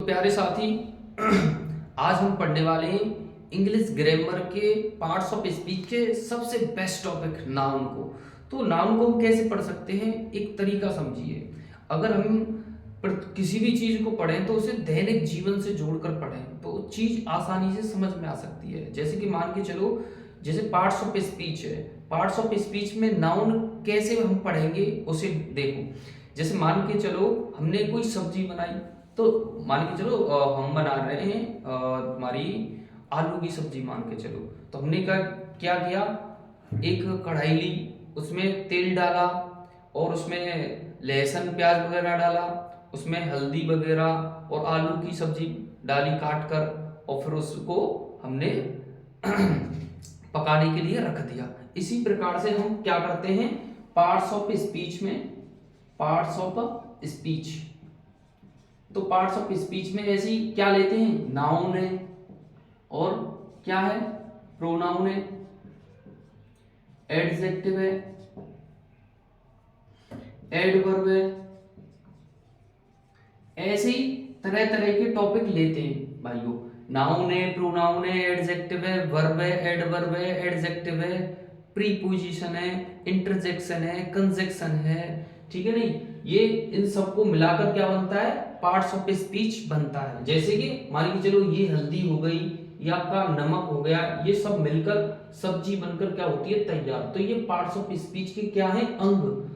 प्यारे साथी आज हम पढ़ने वाले हैं इंग्लिश ग्रामर के पार्ट्स ऑफ स्पीच के सबसे बेस्ट टॉपिक नाउन को। तो नाउन को हम कैसे पढ़ सकते हैं, एक तरीका समझिए। अगर हम किसी भी चीज को पढ़ें तो उसे दैनिक जीवन से जोड़कर पढ़ें तो चीज आसानी से समझ में आ सकती है। जैसे कि मान के चलो, जैसे पार्ट्स ऑफ स्पीच है, पार्ट्स ऑफ स्पीच में नाउन कैसे हम पढ़ेंगे उसे देखो। जैसे मान के चलो हमने कोई सब्जी बनाई, तो मान के चलो हम बना रहे हैं हमारी आलू की सब्जी मान के चलो। तो हमने क्या किया, एक कढ़ाई ली, उसमें तेल डाला और उसमें लहसुन प्याज वगैरह डाला, उसमें हल्दी वगैरह और आलू की सब्जी डाली काट कर, और फिर उसको हमने पकाने के लिए रख दिया। इसी प्रकार से हम क्या करते हैं पार्ट्स ऑफ स्पीच में, पार्ट्स ऑफ स्पीच। तो पार्ट्स ऑफ स्पीच में ऐसी क्या लेते हैं, नाउन है और क्या है, प्रोनाउन है, एडजेक्टिव है, एडवर्ब है। ऐसे ही तरह तरह के टॉपिक लेते हैं भाइयों। नाउन है, प्रोनाउन है, एडजेक्टिव है, वर्ब है, एडवर्ब है, एडजेक्टिव है, प्रीपोजिशन है, इंटरजेक्शन है, कंजक्शन है, ठीक है नहीं। ये इन सबको मिलाकर क्या बनता है, पार्ट्स ऑफ स्पीच बनता है। जैसे कि मान के चलो ये हल्दी हो गई, ये आपका नमक हो गया, ये सब मिलकर सब्जी बनकर क्या होती है, तैयार। तो ये पार्ट्स ऑफ स्पीच के क्या है, अंग।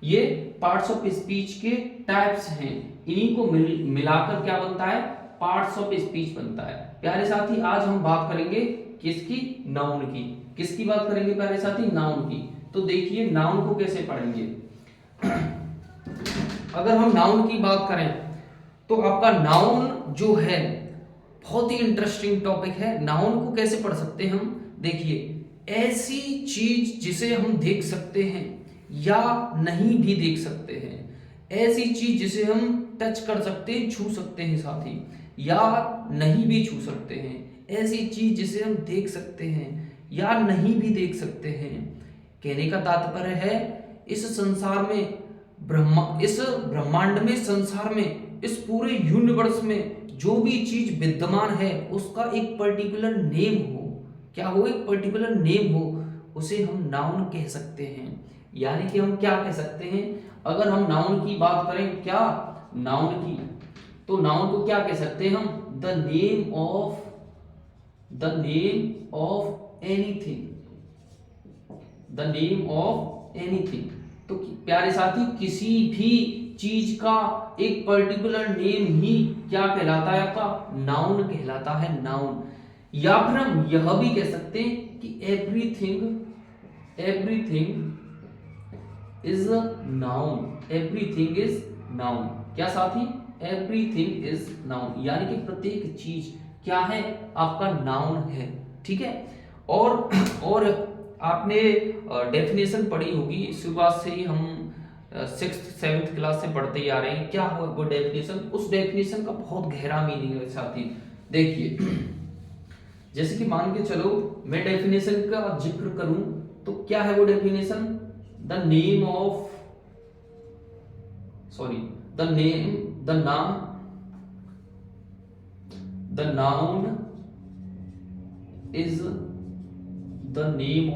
ये पार्ट्स ऑफ स्पीच के टाइप्स हैं, इन्हीं को मिलाकर क्या बनता है, पार्ट्स ऑफ स्पीच बनता है। प्यारे साथी आज हम बात करेंगे किसकी, नाउन की। किसकी बात करेंगे प्यारे साथी, नाउन की। तो देखिए नाउन को कैसे पढ़ेंगे। अगर हम नाउन की बात करें तो आपका नाउन जो है बहुत ही इंटरेस्टिंग टॉपिक है। नाउन को कैसे पढ़ सकते हैं हम, देखिए ऐसी चीज जिसे हम देख सकते हैं या नहीं भी देख सकते हैं, ऐसी चीज जिसे हम टच कर सकते हैं, छू सकते हैं साथी, या नहीं भी छू सकते हैं, ऐसी चीज जिसे हम देख सकते हैं या नहीं भी देख सकते हैं। कहने का तात्पर्य है इस संसार में, इस ब्रह्मांड में, संसार में, इस पूरे यूनिवर्स में जो भी चीज विद्यमान है उसका एक पर्टिकुलर नेम हो, क्या हो, एक पर्टिकुलर नेम हो, उसे हम नाउन कह सकते हैं। यानी कि हम क्या कह सकते हैं, अगर हम नाउन की बात करें, क्या नाउन की, तो नाउन को क्या कह सकते हैं हम, the name of anything, the name of anything. तो प्यारे साथी किसी भी चीज का एक पर्टिकुलर नेम ही क्या कहलाता है, आपका नाउन कहलाता है, नाउन। या फिर हम यह भी कह सकते हैं कि everything is noun, everything is noun. क्या साथी, एवरीथिंग इज नाउन, यानी कि प्रत्येक चीज क्या है, आपका नाउन है, ठीक है। और आपने डेफिनेशन पढ़ी होगी, शुरुआत से ही हम 6th 7th क्लास से पढ़ते ही आ रहे हैं। क्या हो वो डेफिनेशन, उस डेफिनेशन का बहुत गहरा मीनिंग है साथी। देखिए जैसे कि मान के चलो मैं डेफिनेशन का जिक्र करूं तो क्या है वो definition, the name of, sorry, the noun is the name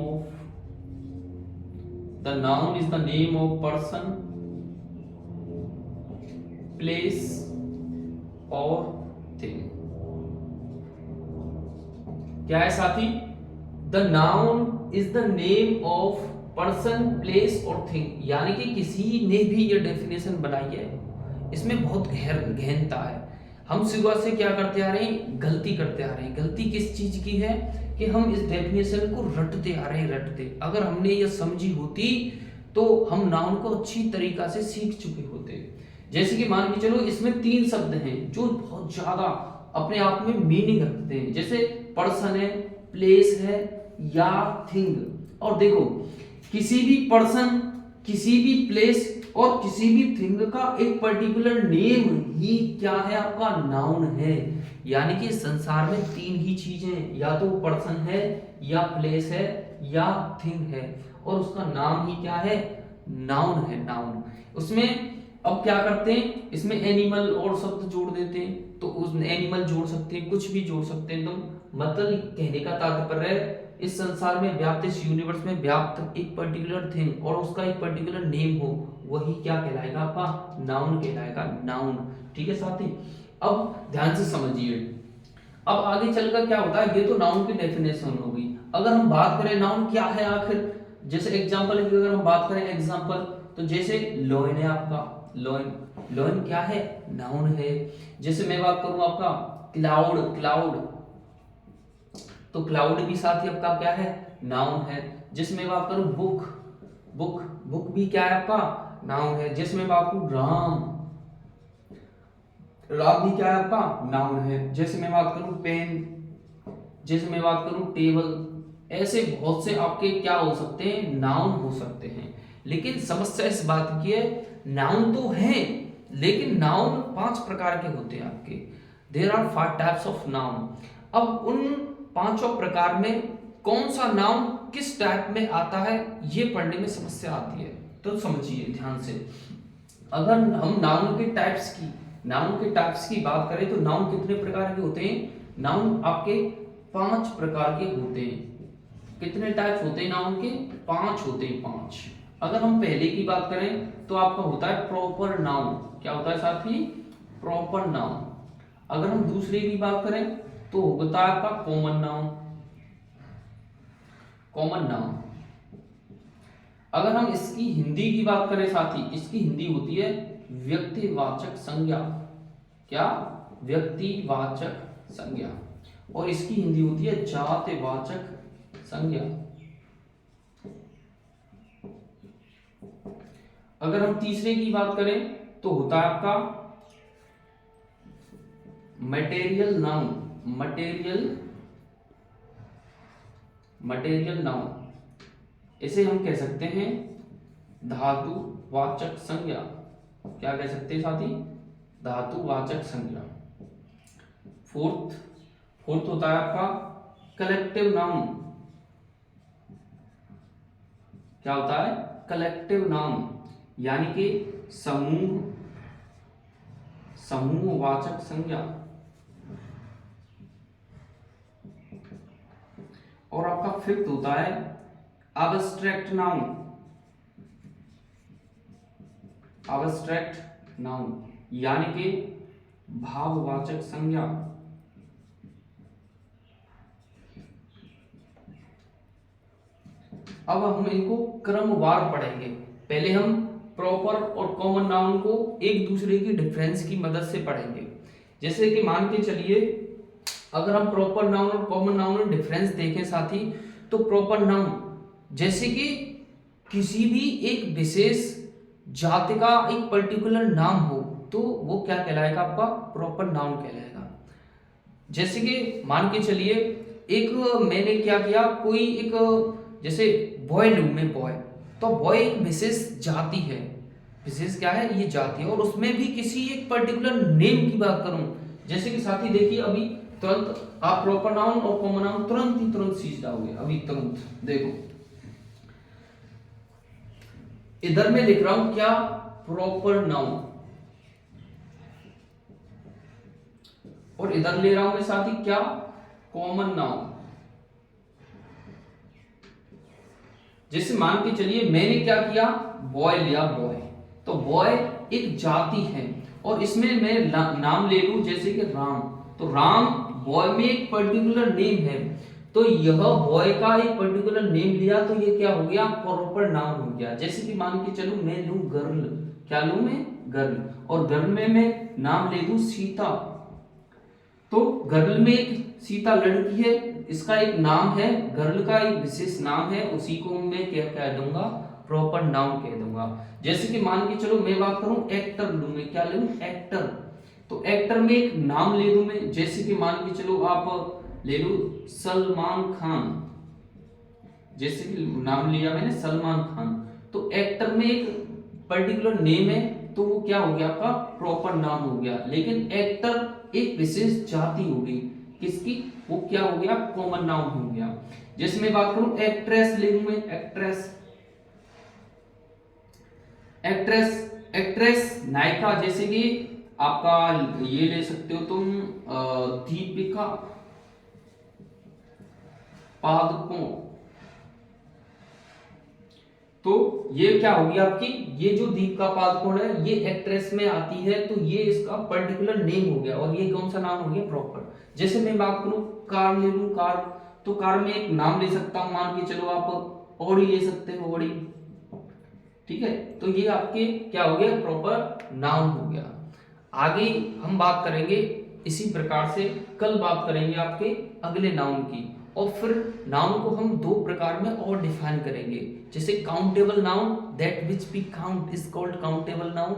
is the name of person, place or thing। क्या है साथी, the noun is the name of person, place और thing। यानी कि किसी ने भी ये डेफिनेशन बनाई है, इसमें बहुत गहनता है। हम शुरुआत से क्या करते आ रहे हैं, गलती करते आ रहे हैं। गलती किस चीज की है कि हम इस डेफिनेशन को रटते आ रहे हैं, रटते। अगर हमने ये समझी होती तो हम नाउन को अच्छी तरीका से सीख चुके होते। जैसे कि मान के चलो इसमें 3 शब्द हैं जो बहुत ज्यादा अपने आप में मीनिंग रखते हैं, जैसे पर्सन है, प्लेस है या थिंग। और देखो किसी भी पर्सन, किसी भी प्लेस और किसी भी थिंग का एक पर्टिकुलर नेम ही क्या है, आपका नाउन है। यानी कि संसार में 3 ही चीजें, या तो पर्सन है, या प्लेस है, या थिंग है, और उसका नाम ही क्या है, नाउन है, नाउन। उसमें अब क्या करते हैं, इसमें एनिमल और शब्द जोड़ देते हैं, तो उस एनिमल जोड़ सकते हैं, कुछ भी जोड़ सकते हैं। तो मतलब कहने का तात्पर्य है इस संसार में व्याप्त, इस यूनिवर्स में व्याप्त एक पर्टिकुलर थिंग और उसका एक पर्टिकुलर नेम हो, वही क्या कहलाएगा, आपका नाउन कहलाएगा, नाउन। ठीक है साथी, अब ध्यान से समझिए। अब आगे चलकर क्या होता है, ये तो नाउन की डेफिनेशन हो गई। अगर हम बात करें नाउन क्या है आखिर, जैसे एग्जांपल की अगर हम बात करें एग्जांपल, तो जैसे लॉयन है आपका, लॉयन, लॉयन क्या है, नाउन है। जैसे मैं बात करूं आपका क्लाउड, क्लाउड, तो क्लाउड भी साथ ही आपका क्या है, नाउन है। जिसमें बात करूं बुक, बुक, बुक भी क्या है आपका, नाउन है। जिसमें बात करूं राम, राम भी क्या है आपका, नाउन है। जैसे मैं बात करूं पेन, जैसे मैं बात करूं टेबल, ऐसे बहुत से आपके क्या हो सकते हैं, नाउन हो सकते हैं। लेकिन समस्या इस बात की है, नाउन तो है लेकिन नाउन 5 प्रकार के होते हैं आपके, there are 5 types of noun. अब उन 5 प्रकार में कौन सा नाउन किस टाइप में आता है, ये पढ़ने में समस्या आती है। तो समझिए ध्यान से, अगर हम नाउन के टाइप्स की, नाउन के टाइप्स की बात करें तो नाउन कितने प्रकार के होते हैं, नाउन आपके 5 प्रकार के होते हैं। कितने टाइप्स होते हैं नाउन के, 5 होते हैं, 5। अगर हम पहले की बात करें तो आपका होता है प्रॉपर नाउन, क्या होता है साथी, प्रॉपर नाउन। अगर हम दूसरे की बात करें तो होता है आपका कॉमन नाउन, कॉमन नाउन। अगर हम इसकी हिंदी की बात करें साथी, इसकी हिंदी होती है व्यक्तिवाचक संज्ञा, क्या, व्यक्तिवाचक संज्ञा। और इसकी हिंदी होती है जातिवाचक संज्ञा। अगर हम तीसरे की बात करें तो होता है आपका material noun, material, material noun. इसे हम कह सकते हैं धातुवाचक संज्ञा, क्या कह सकते हैं साथी, धातुवाचक संज्ञा। फोर्थ, फोर्थ होता है आपका कलेक्टिव नाउन, क्या होता है, कलेक्टिव नाउन, यानी कि समूह, समूहवाचक संज्ञा। और आपका फिफ्थ होता है अब्स्ट्रैक्ट नाउन, अब्स्ट्रैक्ट नाउन, यानी कि भाववाचक संज्ञा। अब हम इनको क्रमवार पढ़ेंगे। पहले हम प्रॉपर और कॉमन नाउन को एक दूसरे की डिफरेंस की मदद से पढ़ेंगे। जैसे कि मान के चलिए, अगर हम प्रॉपर नाउन और कॉमन नाउन में डिफरेंस देखें साथी, तो प्रॉपर नाउन जैसे कि किसी भी एक विशेष जाति का एक पर्टिकुलर नाम हो, तो वो क्या कहलाएगा, आपका प्रॉपर नाउन कहलाएगा। जैसे कि मान के चलिए, एक मैंने क्या किया, कोई एक जैसे बॉय लूं मैं, बॉय, तो बॉय एक विशेष जाति है, विशेष क्या है, ये जाति है। और उसमें भी किसी एक पर्टिकुलर नेम की बात करूं, जैसे कि साथी देखिए, अभी तुरंत आप प्रॉपर नाउन और कॉमन नाउन तुरंत सीख जाओगे, अभी तुरंत देखो। इधर मैं लिख रहा हूं क्या, प्रॉपर नाउन, और इधर ले रहा हूं मैं साथी क्या, कॉमन नाउन। जैसे मान के चलिए मैंने क्या किया, बॉय लिया, बॉय, तो बॉय एक जाति है, और इसमें मैं नाम ले लूं जैसे कि राम, तो राम बॉय में एक पर्टिकुलर नेम है, तो यह बॉय का एक पर्टिकुलर नेम लिया, तो ये क्या हो गया, प्रॉपर नाउन हो गया। जैसे कि मान के चलूं मैं लूं गर्ल, क्या लूं मैं, गर्ल, और गर्ल में मैं नाम ले दूं सीता, तो गर्ल में एक सीता लड़की है, इसका एक नाम है, गर्ल का एक विशेष नाम है, उसी को मैं क्या कह दूंगा, प्रॉपर नाउन कह दूंगा। जैसे कि मान के चलो मैं बात करूं एक्टर लूं मैं, क्या लूं, एक्टर, तो एक्टर में एक नाम ले दूं मैं, जैसे कि मान के चलो आप ले लो सलमान खान, जैसे कि नाम लिया मैंने सलमान खान, तो एक्टर में एक पर्टिकुलर नेम है, तो वो क्या हो गया, आपका प्रॉपर नाम हो गया। लेकिन एक्टर एक विशेष जाति हो गई, किसकी, वो क्या हो गया, कॉमन नाउन हो गया। जैसे मैं बात करूं एक्ट्रेस ले लूं मैं, एक्ट्रेस, एक्ट्रेस एक्ट्रेस, नायिका, जैसे कि आपका ये ले सकते हो तुम दीपिका पादुकोण। तो ये क्या होगी आपकी, ये जो दीपिका पादुकोण है ये एक्ट्रेस में आती है, तो ये इसका पर्टिकुलर नेम हो गया, और ये कौन सा नाम हो गया, प्रॉपर। जैसे मैं बात करूं कार ले लूं, कार, तो कार में एक नाम ले सकता हूं, मान के चलो आप ऑडी ले सकते हो, ऑडी, ठीक है। तो ये आपके क्या हो गया, प्रॉपर नाउन हो गया। आगे हम बात करेंगे इसी प्रकार से, कल बात करेंगे आपके अगले नाउन की, और फिर नाउन को हम दो प्रकार में और डिफाइन करेंगे, जैसे countable noun, that which we count is called countable noun,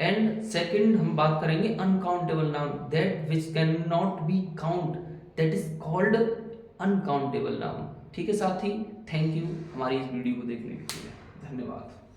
and second हम बात करेंगे uncountable noun, that which can not be count, that is called uncountable noun. ठीक है साथी, थैंक यू हमारी इस वीडियो को देखने के लिए, धन्यवाद।